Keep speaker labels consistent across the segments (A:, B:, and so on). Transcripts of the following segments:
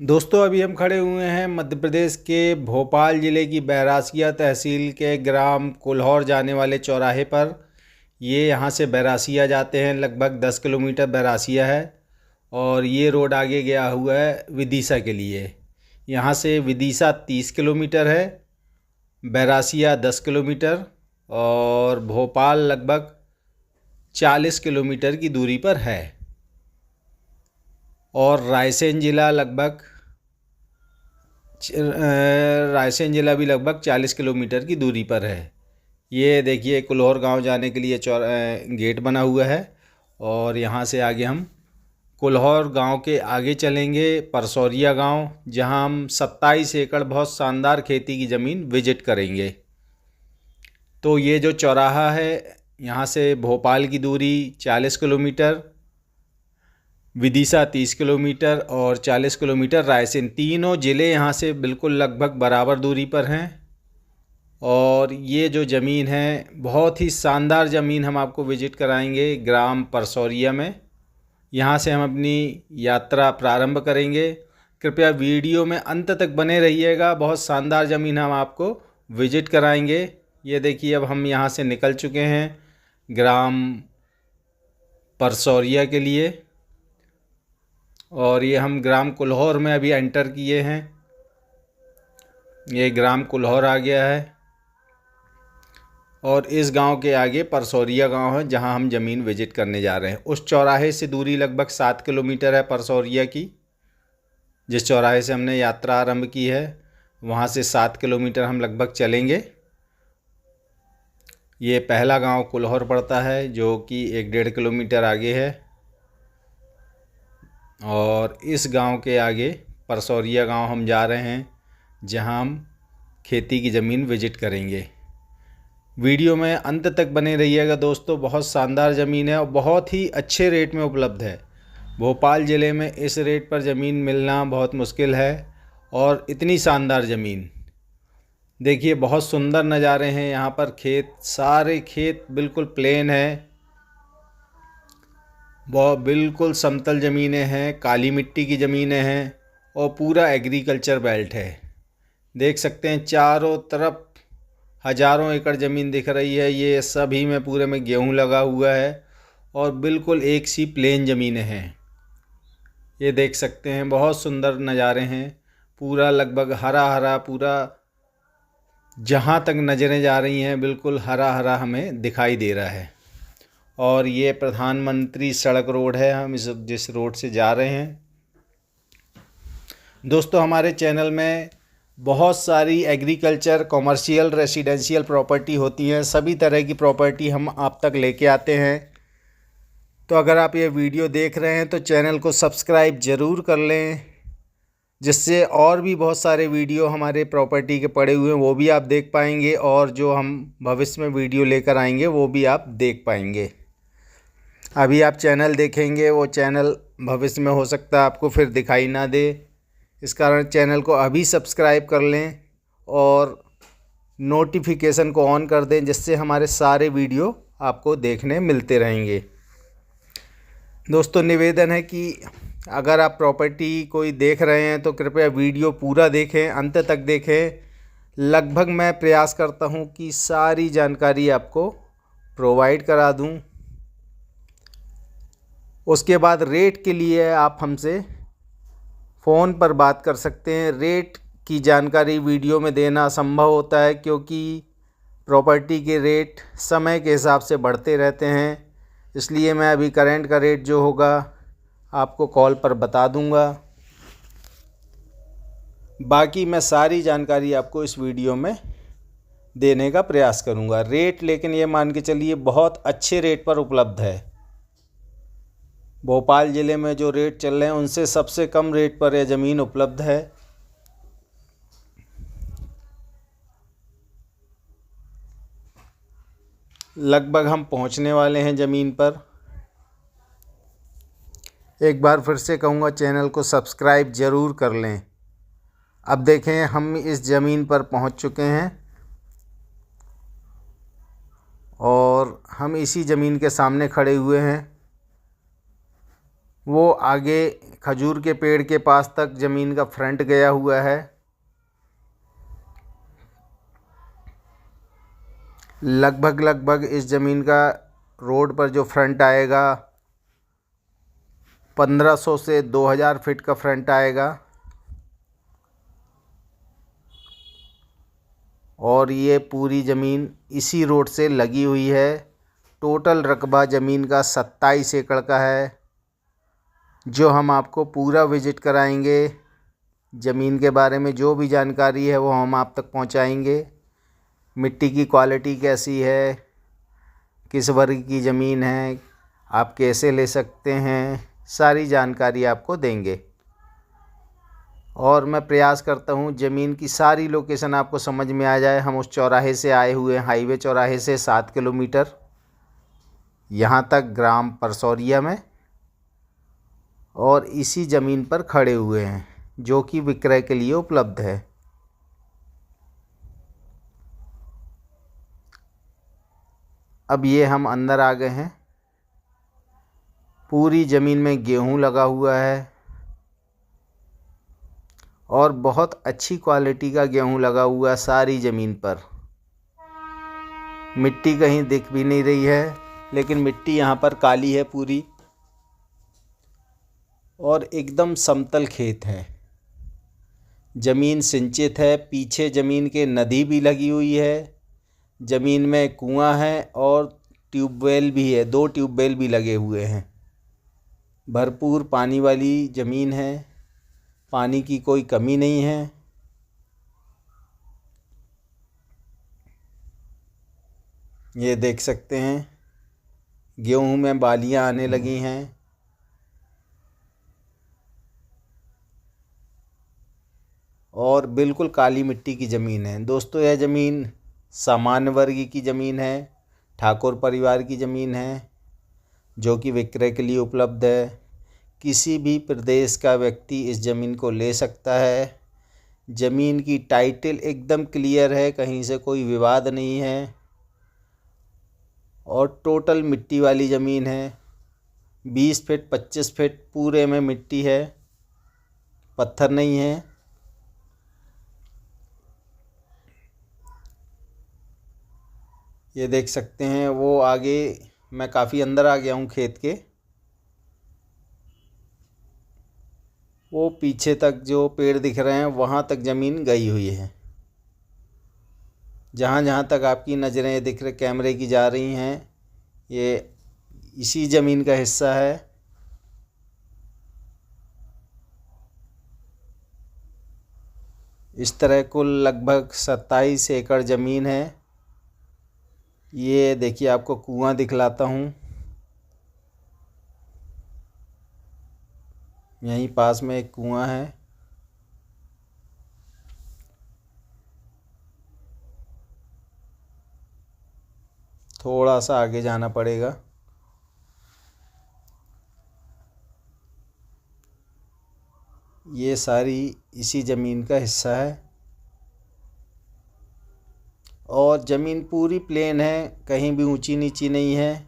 A: दोस्तों अभी हम खड़े हुए हैं मध्य प्रदेश के भोपाल ज़िले की बैरासिया तहसील के ग्राम कुल्हौर जाने वाले चौराहे पर। ये यहाँ से बैरासिया जाते हैं, लगभग 10 किलोमीटर बैरासिया है। और ये रोड आगे गया हुआ है विदिशा के लिए। यहाँ से विदिशा 30 किलोमीटर है, बैरासिया 10 किलोमीटर और भोपाल लगभग 40 किलोमीटर की दूरी पर है। और रायसेन ज़िला भी लगभग 40 किलोमीटर की दूरी पर है। ये देखिए कुल्हौर गांव जाने के लिए गेट बना हुआ है। और यहाँ से आगे हम कुल्हौर गांव के आगे चलेंगे परसौरिया गांव, जहां हम 27 एकड़ बहुत शानदार खेती की ज़मीन विजिट करेंगे। तो ये जो चौराहा है, यहाँ से भोपाल की दूरी 40 किलोमीटर, विदिशा 30 किलोमीटर और 40 किलोमीटर रायसेन, तीनों ज़िले यहाँ से बिल्कुल लगभग बराबर दूरी पर हैं। और ये जो ज़मीन है बहुत ही शानदार ज़मीन हम आपको विज़िट कराएंगे ग्राम परसौरिया में। यहाँ से हम अपनी यात्रा प्रारंभ करेंगे। कृपया वीडियो में अंत तक बने रहिएगा, बहुत शानदार ज़मीन हम आपको विज़िट कराएंगे। ये देखिए अब हम यहाँ से निकल चुके हैं ग्राम परसौरिया के लिए। और ये हम ग्राम कुल्हौर में अभी एंटर किए हैं। ये ग्राम कुल्हौर आ गया है और इस गांव के आगे परसौरिया गांव है, जहां हम ज़मीन विजिट करने जा रहे हैं। उस चौराहे से दूरी लगभग 7 किलोमीटर है परसौरिया की। जिस चौराहे से हमने यात्रा आरंभ की है वहां से 7 किलोमीटर हम लगभग चलेंगे। ये पहला गांव कुल्हौर पड़ता है, जो कि 1-1.5 किलोमीटर आगे है। और इस गांव के आगे परसौरिया गांव हम जा रहे हैं, जहां हम खेती की ज़मीन विजिट करेंगे। वीडियो में अंत तक बने रहिएगा दोस्तों, बहुत शानदार ज़मीन है और बहुत ही अच्छे रेट में उपलब्ध है। भोपाल ज़िले में इस रेट पर ज़मीन मिलना बहुत मुश्किल है। और इतनी शानदार ज़मीन देखिए, बहुत सुंदर नज़ारे हैं यहाँ पर। सारे खेत बिल्कुल प्लेन है, बहुत बिल्कुल समतल ज़मीनें हैं, काली मिट्टी की ज़मीनें हैं और पूरा एग्रीकल्चर बेल्ट है। देख सकते हैं चारों तरफ हज़ारों एकड़ ज़मीन दिख रही है। ये सभी में पूरे में गेहूं लगा हुआ है और बिल्कुल एक सी प्लेन ज़मीनें हैं। ये देख सकते हैं बहुत सुंदर नज़ारे हैं। पूरा लगभग हरा हरा, पूरा जहाँ तक नज़रें जा रही हैं बिल्कुल हरा हरा हमें दिखाई दे रहा है। और ये प्रधानमंत्री सड़क रोड है, हम जिस रोड से जा रहे हैं। दोस्तों हमारे चैनल में बहुत सारी एग्रीकल्चर, कॉमर्शियल, रेसिडेंशियल प्रॉपर्टी होती हैं। सभी तरह की प्रॉपर्टी हम आप तक लेके आते हैं। तो अगर आप ये वीडियो देख रहे हैं तो चैनल को सब्सक्राइब ज़रूर कर लें, जिससे और भी बहुत सारे वीडियो हमारे प्रॉपर्टी के पड़े हुए हैं वो भी आप देख पाएंगे, और जो हम भविष्य में वीडियो लेकर आएंगे वो भी आप देख पाएंगे। अभी आप चैनल देखेंगे, वो चैनल भविष्य में हो सकता है आपको फिर दिखाई ना दे। इस कारण चैनल को अभी सब्सक्राइब कर लें और नोटिफिकेशन को ऑन कर दें, जिससे हमारे सारे वीडियो आपको देखने मिलते रहेंगे। दोस्तों निवेदन है कि अगर आप प्रॉपर्टी कोई देख रहे हैं तो कृपया वीडियो पूरा देखें, अंत तक देखें। लगभग मैं प्रयास करता हूं कि सारी जानकारी आपको प्रोवाइड करा दूं। उसके बाद रेट के लिए आप हमसे फ़ोन पर बात कर सकते हैं। रेट की जानकारी वीडियो में देना असंभव होता है, क्योंकि प्रॉपर्टी के रेट समय के हिसाब से बढ़ते रहते हैं। इसलिए मैं अभी करंट का रेट जो होगा आपको कॉल पर बता दूंगा। बाकी मैं सारी जानकारी आपको इस वीडियो में देने का प्रयास करूंगा। रेट लेकिन ये मान के चलिए बहुत अच्छे रेट पर उपलब्ध है। भोपाल ज़िले में जो रेट चल रहे हैं उनसे सबसे कम रेट पर यह ज़मीन उपलब्ध है। लगभग हम पहुंचने वाले हैं ज़मीन पर। एक बार फिर से कहूँगा, चैनल को सब्सक्राइब ज़रूर कर लें। अब देखें हम इस ज़मीन पर पहुंच चुके हैं और हम इसी ज़मीन के सामने खड़े हुए हैं। वो आगे खजूर के पेड़ के पास तक ज़मीन का फ्रंट गया हुआ है। लगभग इस ज़मीन का रोड पर जो फ्रंट आएगा 1500 से 2000 फीट का फ्रंट आएगा। और ये पूरी ज़मीन इसी रोड से लगी हुई है। टोटल रकबा ज़मीन का 27 एकड़ का है, जो हम आपको पूरा विज़िट कराएंगे। ज़मीन के बारे में जो भी जानकारी है वो हम आप तक पहुंचाएंगे। मिट्टी की क्वालिटी कैसी है, किस वर्ग की ज़मीन है, आप कैसे ले सकते हैं, सारी जानकारी आपको देंगे। और मैं प्रयास करता हूँ ज़मीन की सारी लोकेशन आपको समझ में आ जाए। हम उस चौराहे से आए हुए हैं, हाईवे चौराहे से 7 किलोमीटर यहाँ तक ग्राम परसौरिया में, और इसी ज़मीन पर खड़े हुए हैं जो कि विक्रय के लिए उपलब्ध है। अब ये हम अंदर आ गए हैं। पूरी ज़मीन में गेहूं लगा हुआ है और बहुत अच्छी क्वालिटी का गेहूं लगा हुआ है सारी ज़मीन पर। मिट्टी कहीं दिख भी नहीं रही है, लेकिन मिट्टी यहाँ पर काली है पूरी, और एकदम समतल खेत है। ज़मीन सिंचित है, पीछे ज़मीन के नदी भी लगी हुई है। ज़मीन में कुआं है और ट्यूबवेल भी है, 2 ट्यूबवेल भी लगे हुए हैं। भरपूर पानी वाली ज़मीन है, पानी की कोई कमी नहीं है। ये देख सकते हैं गेहूं में बालियां आने लगी हैं। और बिल्कुल काली मिट्टी की ज़मीन है। दोस्तों, यह ज़मीन सामान्य वर्ग की ज़मीन है, ठाकुर परिवार की ज़मीन है, जो कि विक्रय के लिए उपलब्ध है। किसी भी प्रदेश का व्यक्ति इस ज़मीन को ले सकता है। ज़मीन की टाइटल एकदम क्लियर है, कहीं से कोई विवाद नहीं है, और टोटल मिट्टी वाली ज़मीन है। 20 फीट 25 फीट पूरे में मिट्टी है, पत्थर नहीं है। ये देख सकते हैं, वो आगे मैं काफ़ी अंदर आ गया हूँ खेत के। वो पीछे तक जो पेड़ दिख रहे हैं वहाँ तक ज़मीन गई हुई है। जहाँ जहाँ तक आपकी नज़रें दिख रहे कैमरे की जा रही हैं, ये इसी ज़मीन का हिस्सा है। इस तरह कुल लगभग 27 एकड़ ज़मीन है। ये देखिए, आपको कुआं दिखलाता हूँ। यहीं पास में एक कुआं है। थोड़ा सा आगे जाना पड़ेगा। ये सारी इसी ज़मीन का हिस्सा है, और ज़मीन पूरी प्लेन है, कहीं भी ऊंची नीची नहीं है।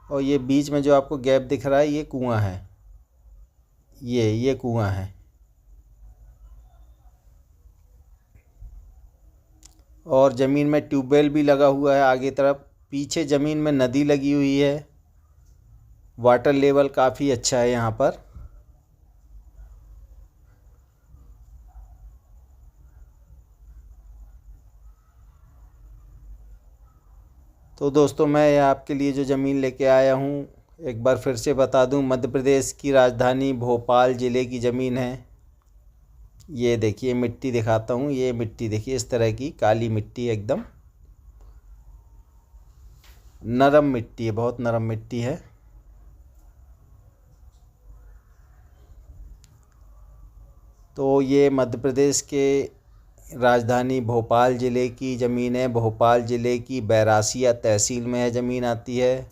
A: और ये बीच में जो आपको गैप दिख रहा है, ये कुआं है। ये कुआं है। और ज़मीन में ट्यूबवेल भी लगा हुआ है आगे तरफ। पीछे ज़मीन में नदी लगी हुई है। वाटर लेवल काफ़ी अच्छा है यहाँ पर। तो दोस्तों, मैं आपके लिए जो ज़मीन लेके आया हूँ, एक बार फिर से बता दूँ, मध्य प्रदेश की राजधानी भोपाल ज़िले की ज़मीन है। ये देखिए, मिट्टी दिखाता हूँ। ये मिट्टी देखिए, इस तरह की काली मिट्टी, एकदम नरम मिट्टी है, बहुत नरम मिट्टी है। तो ये मध्य प्रदेश के राजधानी भोपाल ज़िले की ज़मीन है। भोपाल ज़िले की बैरासिया तहसील में है ज़मीन आती है।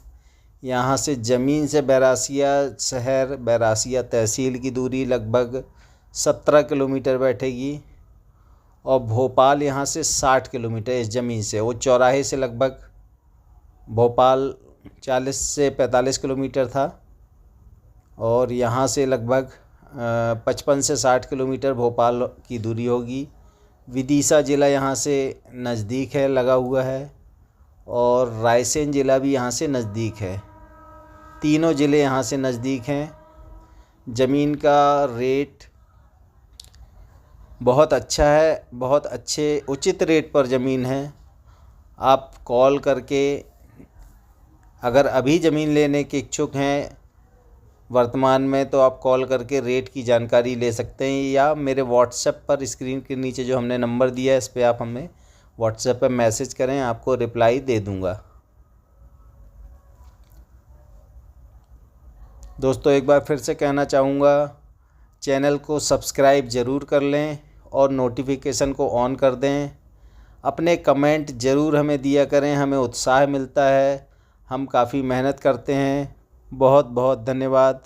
A: यहाँ से ज़मीन से बैरासिया शहर, बैरासिया तहसील की दूरी लगभग 17 किलोमीटर बैठेगी। और भोपाल यहाँ से 60 किलोमीटर इस ज़मीन से। वो चौराहे से लगभग भोपाल 40 से 45 किलोमीटर था। और यहाँ से लगभग 55 से 60 किलोमीटर भोपाल की दूरी होगी। विदिशा ज़िला यहाँ से नज़दीक है, लगा हुआ है, और रायसेन ज़िला भी यहाँ से नज़दीक है। तीनों ज़िले यहाँ से नज़दीक हैं। ज़मीन का रेट बहुत अच्छा है, बहुत अच्छे उचित रेट पर ज़मीन है। आप कॉल करके अगर अभी ज़मीन लेने के इच्छुक हैं वर्तमान में, तो आप कॉल करके रेट की जानकारी ले सकते हैं, या मेरे व्हाट्सएप पर स्क्रीन के नीचे जो हमने नंबर दिया है इस पर आप हमें व्हाट्सएप पर मैसेज करें, आपको रिप्लाई दे दूंगा। दोस्तों एक बार फिर से कहना चाहूँगा, चैनल को सब्सक्राइब ज़रूर कर लें और नोटिफिकेशन को ऑन कर दें। अपने कमेंट ज़रूर हमें दिया करें, हमें उत्साह मिलता है, हम काफ़ी मेहनत करते हैं। बहुत बहुत धन्यवाद।